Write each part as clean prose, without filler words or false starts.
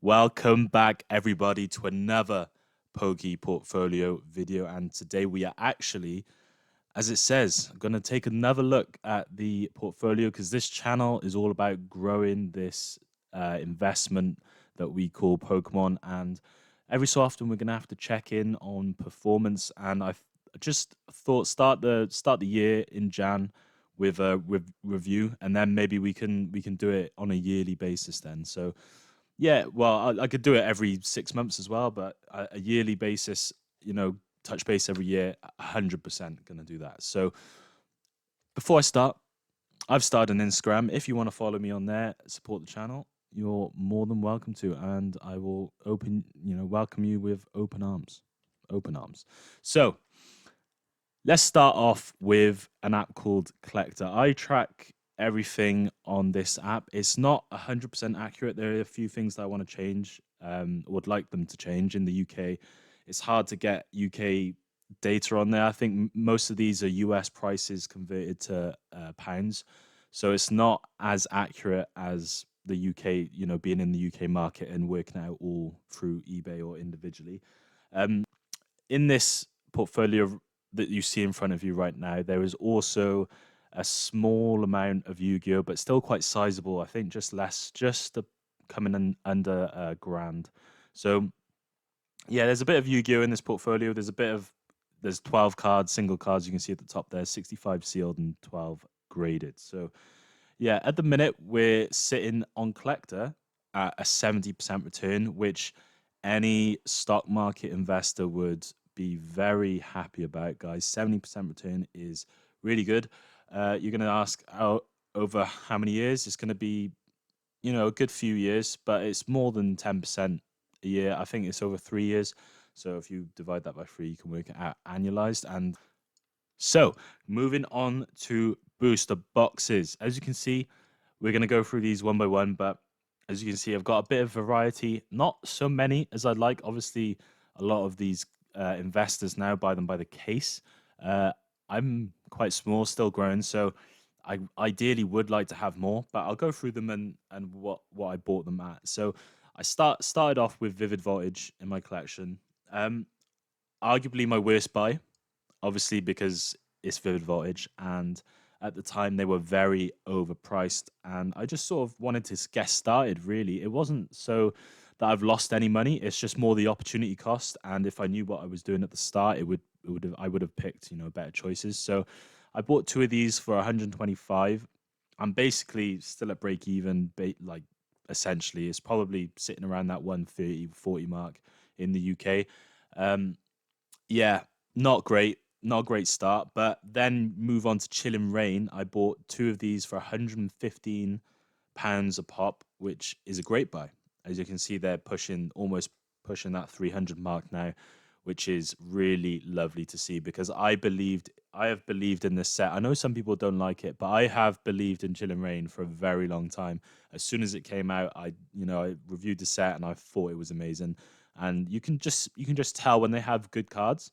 Welcome back, everybody, to another Poke Portfolio video. And today we are actually, as it says, going to take another look at the portfolio because this channel is all about growing this investment that we call Pokemon. And every so often we're going to have to check in on performance. And I just thought start the year in Jan with a review, and then maybe we can do it on a yearly basis then. So yeah, well, I could do it every 6 months as well, but a yearly basis, touch base every year, 100% gonna do that. So before I start, I've started an Instagram. If you want to follow me on there, support the channel, you're more than welcome to, and I will welcome you with open arms. Open arms. So let's start off with an app called Collector. I track everything on this app. It's not 100% accurate. There are a few things that I want to change, would like them to change in the UK. It's hard to get UK data on there. I think most of these are US prices converted to pounds. So it's not as accurate as the UK, being in the UK market and working out all through eBay or individually. In this portfolio that you see in front of you right now, there is also a small amount of Yu-Gi-Oh, but still quite sizable. I think coming in under a grand. So yeah, there's a bit of Yu-Gi-Oh in this portfolio. There's 12 cards, single cards. You can see at the top there, 65 sealed and 12 graded. So yeah, at the minute we're sitting on Collector at a 70% return, which any stock market investor would be very happy about, guys. 70% return is really good. You're going to ask over how many years? It's going to be, a good few years, but it's more than 10% a year. I think it's over 3 years. So if you divide that by 3, you can work it out annualized. And so moving on to booster boxes. As you can see, we're going to go through these one by one, but as you can see, I've got a bit of variety, not so many as I'd like. Obviously, a lot of these investors now buy them by the case. I'm quite small, still growing, so I ideally would like to have more, but I'll go through them and what I bought them at. So I started off with Vivid Voltage in my collection. Arguably my worst buy, obviously because it's Vivid Voltage, and at the time they were very overpriced, and I just sort of wanted to get started. Really, it wasn't so that I've lost any money. It's just more the opportunity cost, and if I knew what I was doing at the start, I would have picked better choices. So I bought 2 of these for 125. I'm basically still at break even, like essentially it's probably sitting around that 130-40 mark in the UK. Yeah, not great. Not a great start, but then move on to Chilling Rain. I bought 2 of these for £115 a pop, which is a great buy. As you can see, they're almost pushing that 300 mark now, which is really lovely to see because I have believed in this set. I know some people don't like it, but I have believed in Chilling Rain for a very long time. As soon as it came out, I reviewed the set and I thought it was amazing. And you can just tell when they have good cards.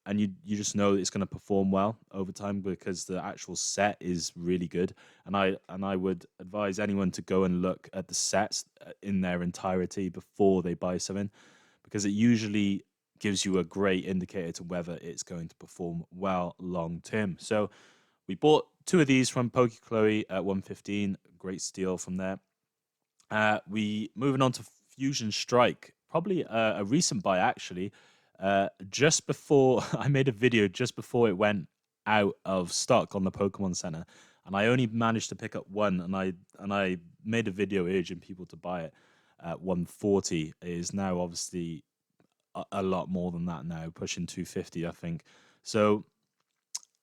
And you just know it's going to perform well over time because the actual set is really good. And I would advise anyone to go and look at the sets in their entirety before they buy something, because it usually gives you a great indicator to whether it's going to perform well long term. So we bought 2 of these from Poke Chloe at 115. Great steal from there. We moving on to Fusion Strike, probably a recent buy actually. Just before I made a video, just before it went out of stock on the Pokemon Center, and I only managed to pick up one, and I made a video urging people to buy it at 140. It is now obviously a lot more than that now, pushing 250, I think. So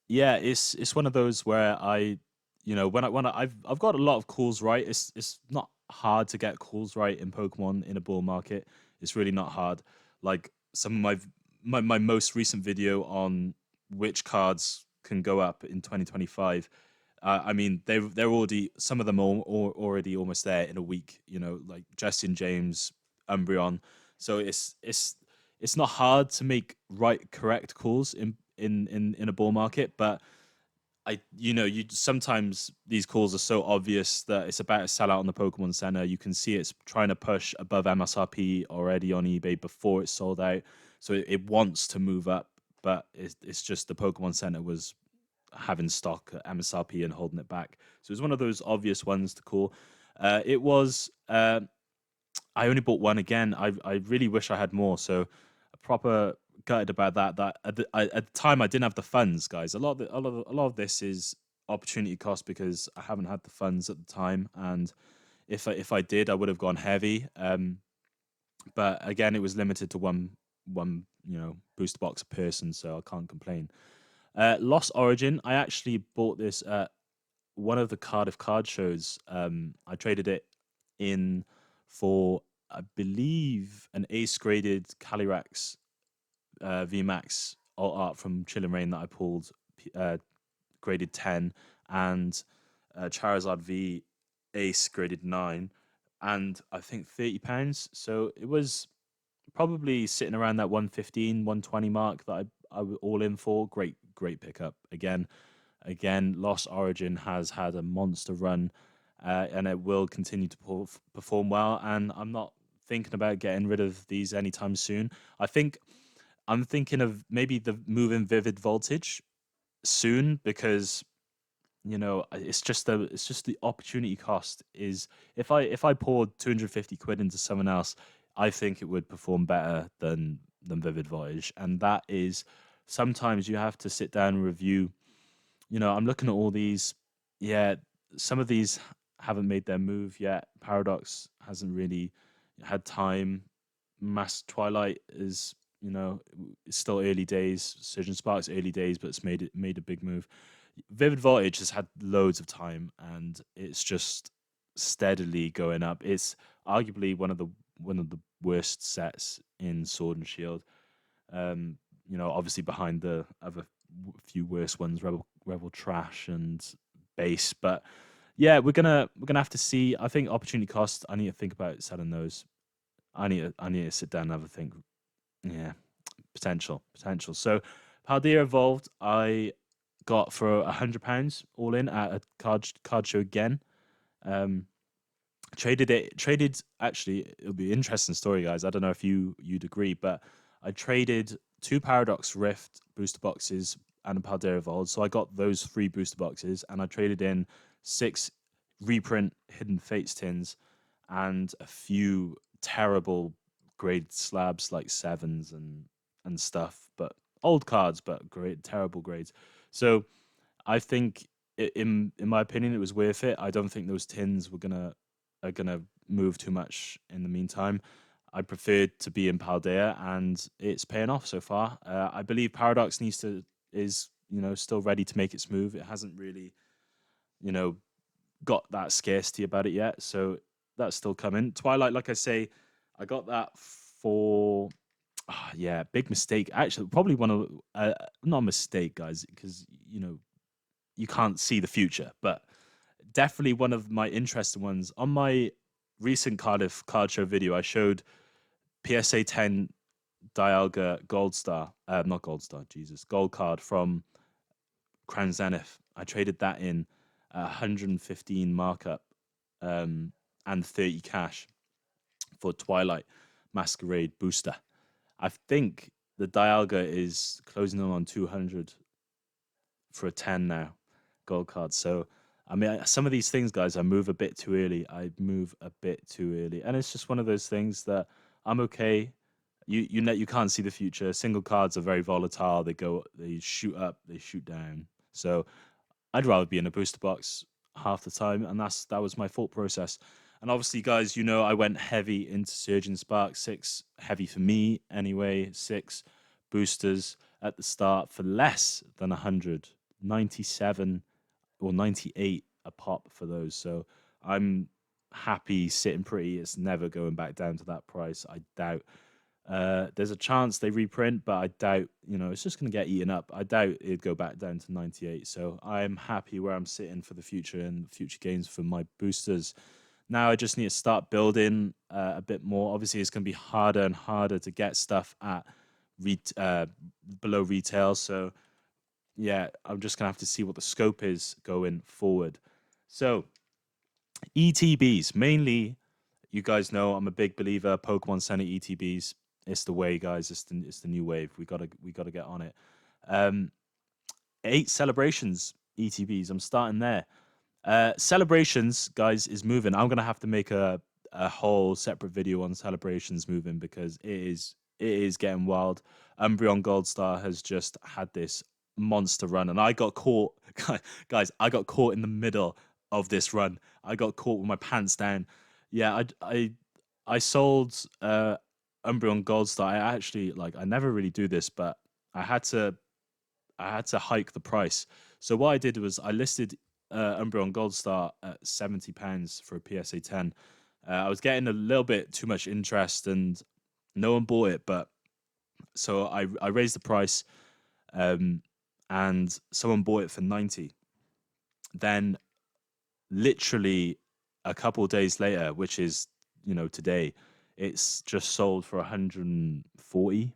yeah, it's one of those where I've got a lot of calls right. It's not hard to get calls right in Pokemon in a bull market. It's really not hard. Like some of my most recent video on which cards can go up in 2025. I mean, they're already, some of them are already almost there in a week. Like Justin James, Umbreon. So it's not hard to make correct calls in a bull market, but you sometimes these calls are so obvious that it's about to sell out on the Pokemon Center. You can see it's trying to push above MSRP already on eBay before it's sold out. So it wants to move up, but it's just the Pokemon Center was having stock at MSRP and holding it back. So it was one of those obvious ones to call. It was. I only bought one again. I really wish I had more. So proper gutted about that. That at the time I didn't have the funds, guys. A lot of this is opportunity cost because I haven't had the funds at the time, and if I did, I would have gone heavy. But again, it was limited to one booster box per person, so I can't complain. Lost Origin. I actually bought this at one of the Cardiff card shows. I traded it in for, I believe, an ace graded Calyrex VMAX alt art from Chilling Rain that I pulled, graded 10, and Charizard V ace graded 9, and I think £30. So it was probably sitting around that 115, 120 mark that I was all in for. Great pickup. Again, Lost Origin has had a monster run, and it will continue to perform well. And I'm not thinking about getting rid of these anytime soon. I'm thinking of maybe the move in Vivid Voltage soon because it's just the opportunity cost is if I poured 250 quid into someone else, I think it would perform better than Vivid Voyage, and that is sometimes you have to sit down and review. I'm looking at all these. Yeah, some of these haven't made their move yet. Paradox hasn't really had time. Mass Twilight is, it's still early days. Surgeon Spark's early days, but it's made a big move. Vivid Voltage has had loads of time, and it's just steadily going up. It's arguably one of the worst sets in Sword and Shield. Obviously behind the other few worse ones, Rebel Trash and Base. But yeah, we're gonna have to see. I think opportunity cost. I need to think about selling those. I need to sit down and have a think. Yeah, potential. So Paldea Evolved, I got for £100 all in at a card show again. Um, traded actually. It'll be an interesting story, guys. I don't know if you'd agree, but I traded two Paradox Rift booster boxes and a Paldea Evolved. So I got those three booster boxes, and I traded in 6 reprint Hidden Fates tins and a few terrible grade slabs like sevens and stuff, but old cards, but great terrible grades. So I think in my opinion it was worth it. I don't think those tins are gonna move too much in the meantime. I preferred to be in Paldea, and it's paying off so far. I believe Paradox is still ready to make its move. It hasn't really you know got that scarcity about it yet, so that's still coming. Twilight, like I say, I got that for yeah, big mistake. Actually, probably one of not a mistake, guys, because you can't see the future, but definitely one of my interesting ones. On my recent Cardiff card show video, I showed PSA 10 Dialga Gold Star, not Gold Star, Jesus, Gold card from Crown Zenith. I traded that in 115 markup, and 30 cash for Twilight Masquerade booster. I think the Dialga is closing in on 200 for a 10 now, gold card. So, I mean, some of these things, guys, I move a bit too early. I move a bit too early. And it's just one of those things that I'm okay. You can't see the future. Single cards are very volatile. They shoot up, they shoot down. So I'd rather be in a booster box half the time, and that was my thought process. And obviously, guys, I went heavy into Surgeon Spark 6, heavy for me anyway. 6 boosters at the start for less than 100, 97 or 98 a pop for those. So I'm happy sitting pretty. It's never going back down to that price. I doubt there's a chance they reprint, but I doubt, it's just going to get eaten up. I doubt it'd go back down to 98. So I'm happy where I'm sitting for the future and future games for my boosters. Now I just need to start building a bit more. Obviously, it's going to be harder and harder to get stuff at below retail. So, yeah, I'm just gonna have to see what the scope is going forward. So ETBs mainly, you guys know I'm a big believer. Pokemon Center ETBs, it's the way, guys. It's the new wave. We gotta get on it. Um, 8 celebrations ETBs. I'm starting there. Celebrations, guys, is moving. I'm gonna have to make a whole separate video on celebrations moving because it is getting wild. Umbreon Gold Star has just had this monster run, and I got caught, guys. I got caught in the middle of this run. I got caught with my pants down. Yeah, I sold Umbreon Gold Star. I actually like. I never really do this, but I had to I had to hike the price. So what I did was I listed Umbreon Gold Star at £70 for a PSA 10. I was getting a little bit too much interest and no one bought it, but so I raised the price, um, and someone bought it for 90. Then literally a couple of days later, which is today, it's just sold for 140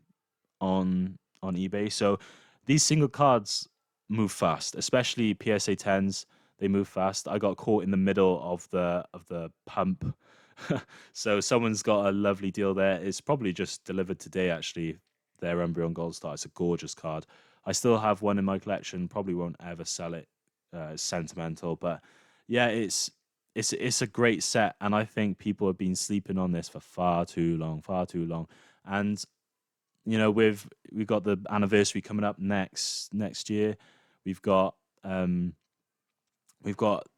on eBay. So these single cards move fast, especially PSA 10s. They move fast. I got caught in the middle of the pump. So someone's got a lovely deal there. It's probably just delivered today actually. Their Umbreon Gold Star. It's a gorgeous card. I still have one in my collection. Probably won't ever sell it. It's sentimental, but yeah, it's a great set, and I think people have been sleeping on this for far too long, far too long. And we've got the anniversary coming up next year. We've got um we've got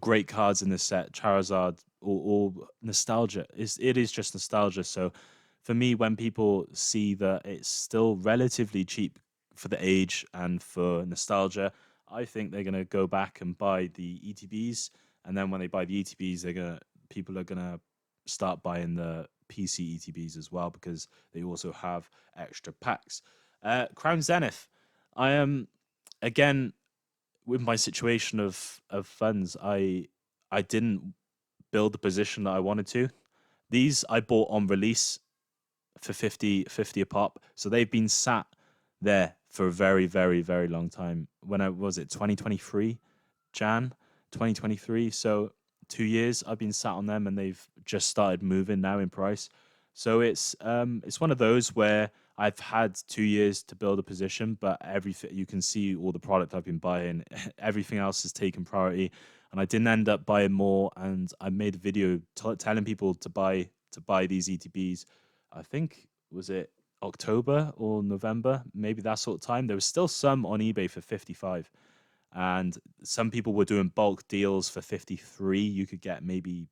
great cards in this set. Charizard, all nostalgia. It is just nostalgia. So for me, when people see that it's still relatively cheap for the age and for nostalgia, I think they're gonna go back and buy the ETBs. And then when they buy the ETBs, people are gonna start buying the PC ETBs as well because they also have extra packs. Crown Zenith. I am again with my situation of funds. I didn't build the position that I wanted to. These I bought on release for 50 a pop. So they've been sat there for a very, very, very long time. When I was it 2023, Jan 2023. So 2 years I've been sat on them, and they've just started moving now in price. So it's one of those where I've had 2 years to build a position, but everything you can see all the product I've been buying, everything else is taking priority, and I didn't end up buying more. And I made a video telling people to buy these ETBs. I think was it October or November, maybe that sort of time. There was still some on eBay for 55, and some people were doing bulk deals for 53. You could get maybe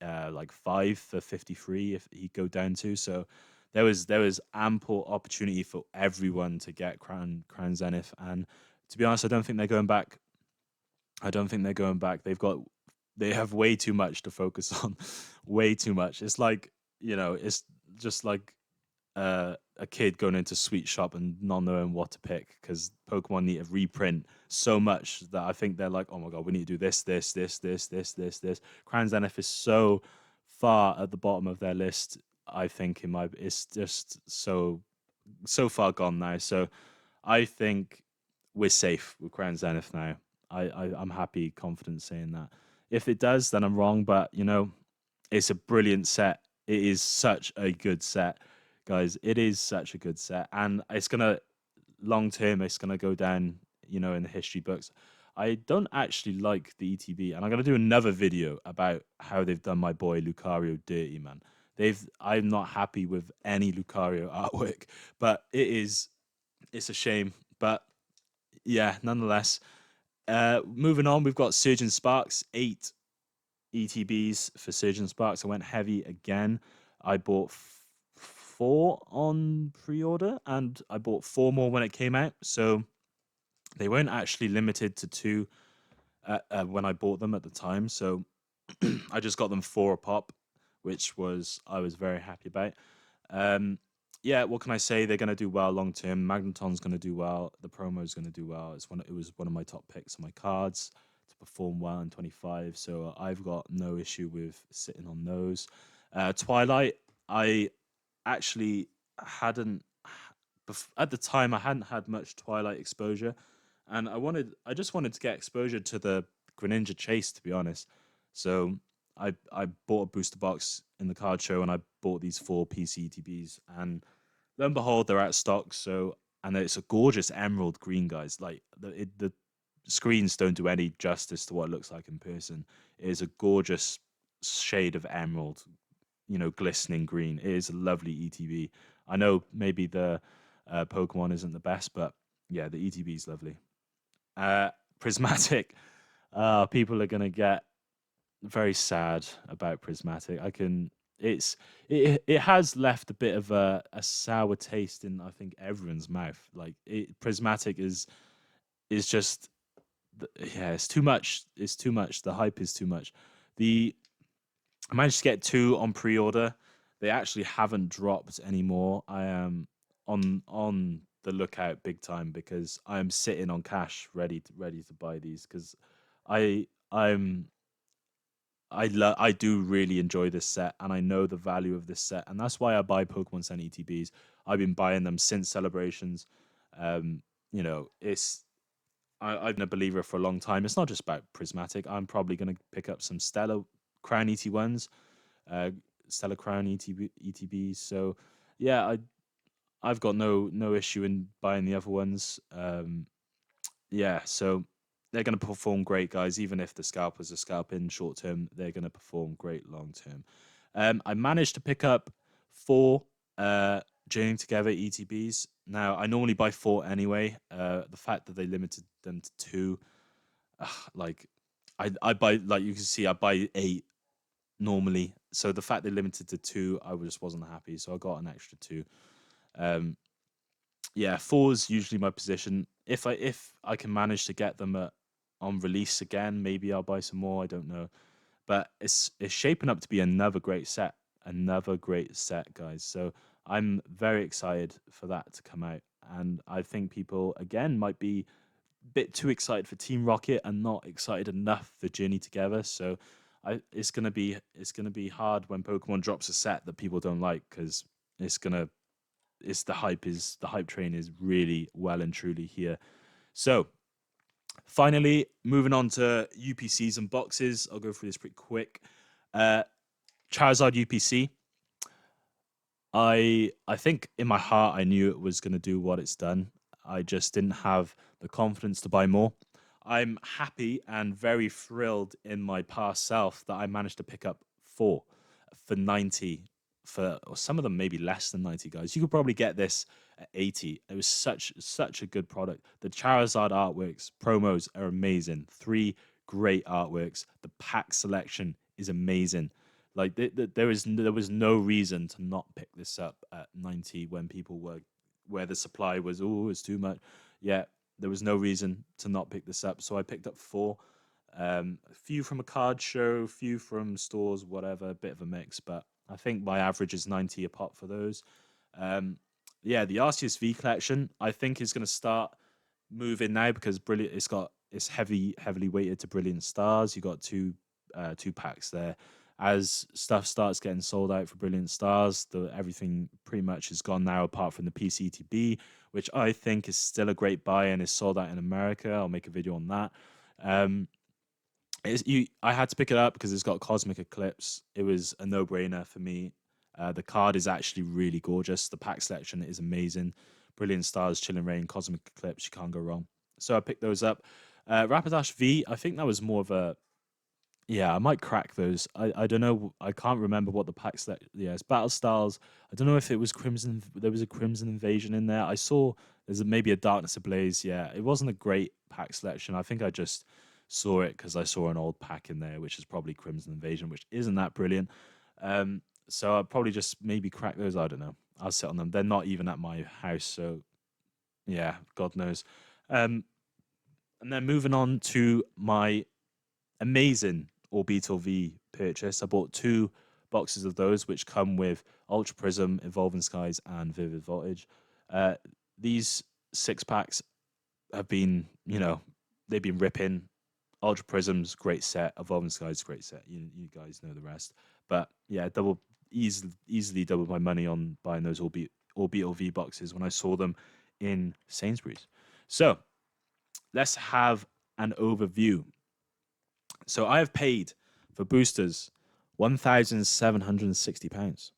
like 5 for 53 if you go down to. So there was ample opportunity for everyone to get Crown Zenith, and to be honest, I don't think they're going back. I don't think they're going back. They have way too much to focus on, way too much. It's like it's just like a kid going into sweet shop and not knowing what to pick because Pokemon need to reprint so much that I think they're like, oh my god, we need to do this. Crown Zenith is so far at the bottom of their list. I think it's just so far gone now. So I think we're safe with Crown Zenith now. I'm happy, confident saying that. If it does, then I'm wrong. But it's a brilliant set. It is such a good set, guys. It is such a good set, and it's gonna long term. It's gonna go down, in the history books. I don't actually like the ETB, and I'm gonna do another video about how they've done my boy Lucario dirty, man. I'm not happy with any Lucario artwork, but it's a shame. But yeah, nonetheless. Moving on, we've got Surgeon Sparks, 8 ETBs for Surgeon Sparks. I went heavy again. I bought 4 on pre-order, and I bought 4 more when it came out. So they weren't actually limited to 2 when I bought them at the time. So I just got them 4 a pop, which I was very happy about. Um, yeah, what can I say? They're going to do well long term. Magneton's going to do well. The promo is going to do well. It was one of my top picks on my cards to perform well in 25. So I've got no issue with sitting on those. Twilight, I actually hadn't. at the time I hadn't had much Twilight exposure, and I just wanted to get exposure to the Greninja Chase, to be honest. So I bought a booster box in the card show, and I bought these 4 PCTBs, and lo and behold, they're out of stock. So, and it's a gorgeous emerald green, guys. Like the screens don't do any justice to what it looks like in person. It is a gorgeous shade of emerald, glistening green. It is a lovely ETB. I know maybe the Pokemon isn't the best, but yeah, the ETB is lovely. Prismatic. People are gonna get very sad about Prismatic. It has left a bit of a sour taste in, I think, everyone's mouth. Like Prismatic is just yeah, it's too much. It's too much. The hype is too much. The I managed to get 2 on pre-order. They actually haven't dropped anymore. I am on the lookout big time because I am sitting on cash ready to buy these because I I'm I do really enjoy this set, and I know the value of this set, and that's why I buy Pokemon Center ETBs. I've been buying them since Celebrations. Um, it's I've been a believer for a long time. It's not just about Prismatic. I'm probably going to pick up some Stellar Crown ET1s, uh, Stellar Crown ETBs. So yeah, I've got no issue in buying the other ones. Yeah, so they're going to perform great, guys. Even if the scalpers are scalping short term, they're going to perform great long term. I managed to pick up 4 Journeying Together ETBs. Now, I normally buy 4 anyway. The fact that they limited them to 2, like I buy, like you can see, I buy 8 normally. So the fact they limited to 2, I just wasn't happy. So I got an extra 2. Um, yeah, 4 is usually my position. If I can manage to get them on release again, maybe I'll buy some more. I don't know, but it's shaping up to be another great set, guys. So I'm very excited for that to come out, and I think people again might be a bit too excited for Team Rocket and not excited enough for Journey Together. So it's gonna be hard when Pokemon drops a set that people don't like because it's gonna the hype train is really well and truly here. So finally, moving on to UPCs and boxes. I'll go through this pretty quick. Uh, Charizard UPC. I think in my heart I knew it was going to do what it's done. I just didn't have the confidence to buy more. I'm happy and very thrilled in my past self that I managed to pick up 4 for 90, or some of them maybe less than 90, guys. You could probably get this at 80. It was such a good product. The Charizard artworks promos are amazing. 3 great artworks. The pack selection is amazing. Like there was no reason to not pick this up at 90 when people were where the supply was, oh, it's too much. Yeah, there was no reason to not pick this up. So I picked up 4. A few from a card show, a few from stores, whatever, a bit of a mix, but I think my average is 90 a pop for those. Um, yeah, the Arceus V collection I think is going to start moving now because brilliant. It's heavily weighted to Brilliant Stars. You got 2 packs there. As stuff starts getting sold out for Brilliant Stars, everything pretty much is gone now, apart from the PCTB, which I think is still a great buy and is sold out in America. I'll make a video on that. Um, I had to pick it up because it's got Cosmic Eclipse. It was a no-brainer for me. The card is actually really gorgeous. The pack selection is amazing. Brilliant Stars, Chilling Reign, Cosmic Eclipse. You can't go wrong. So I picked those up. Rapidash V, I think that was more of a yeah, I might crack those. I don't know. I can't remember what the pack select. Yeah, it's Battle Styles. I don't know if it was Crimson. There was a Crimson Invasion in there. I saw maybe a Darkness Ablaze. Yeah, it wasn't a great pack selection. I think I just saw it because I saw an old pack in there, which is probably Crimson Invasion, which isn't that brilliant. So I'll probably just maybe crack those. I don't know. I'll sit on them. They're not even at my house, so yeah, God knows. Um, and then moving on to my amazing Orbital V purchase. I bought 2 boxes of those, which come with Ultra Prism, Evolving Skies, and Vivid Voltage. These 6 packs have been, they've been ripping. Ultra Prism's great set, Evolving Skies great set. You guys know the rest. But yeah, easily doubled my money on buying those orbital V boxes when I saw them in Sainsbury's. So let's have an overview. So I have paid for boosters £1,760.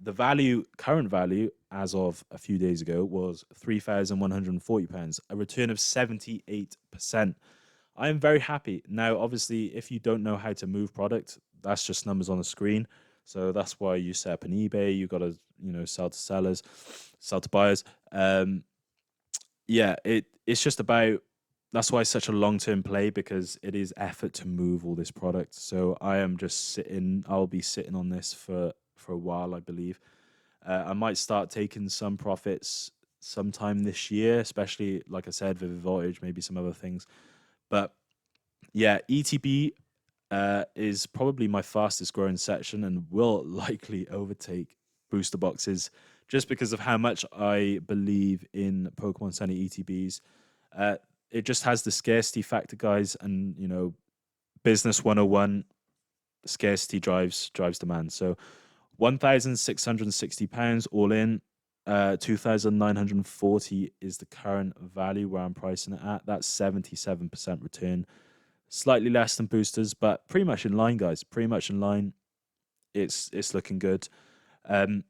The value, current value, as of a few days ago, was £3,140, a return of 78%. I am very happy. Now, obviously, if you don't know how to move product, that's just numbers on the screen. So that's why you set up an eBay. You got to, sell to sellers, sell to buyers. Yeah, it's just about. That's why it's such a long-term play, because it is effort to move all this product. So I am just sitting. I'll be sitting on this for a while, I believe. I might start taking some profits sometime this year, especially like I said, Vivid Voltage, maybe some other things. But yeah, ETB is probably my fastest growing section and will likely overtake booster boxes, just because of how much I believe in Pokemon Center ETBs. It just has the scarcity factor, guys, and business 101, scarcity drives demand. So £1,660 all in. 2,940 is the current value where I'm pricing it at. That's 77% return. Slightly less than boosters, but pretty much in line, guys. Pretty much in line. It's looking good. The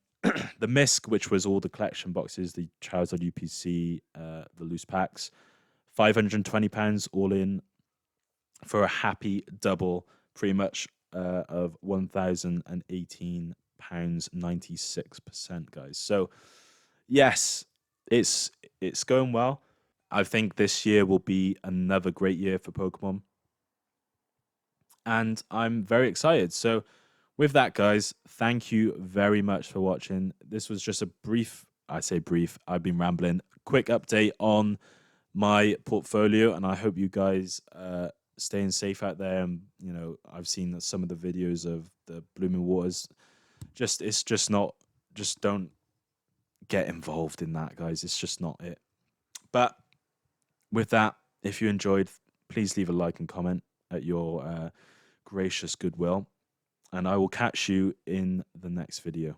MISC, which was all the collection boxes, the Charizard UPC, the loose packs, £520 all in for a happy double, pretty much of £1,018, 96%, guys. So yes, it's going well. I think this year will be another great year for Pokemon, and I'm very excited. So with that, guys, thank you very much for watching. This was just a brief, I say brief, I've been rambling, quick update on my portfolio, and I hope you guys staying safe out there. And I've seen some of the videos of the blooming waters. It's just not. Just don't get involved in that, guys. It's just not it. But with that, if you enjoyed, please leave a like and comment at your gracious goodwill, and I will catch you in the next video.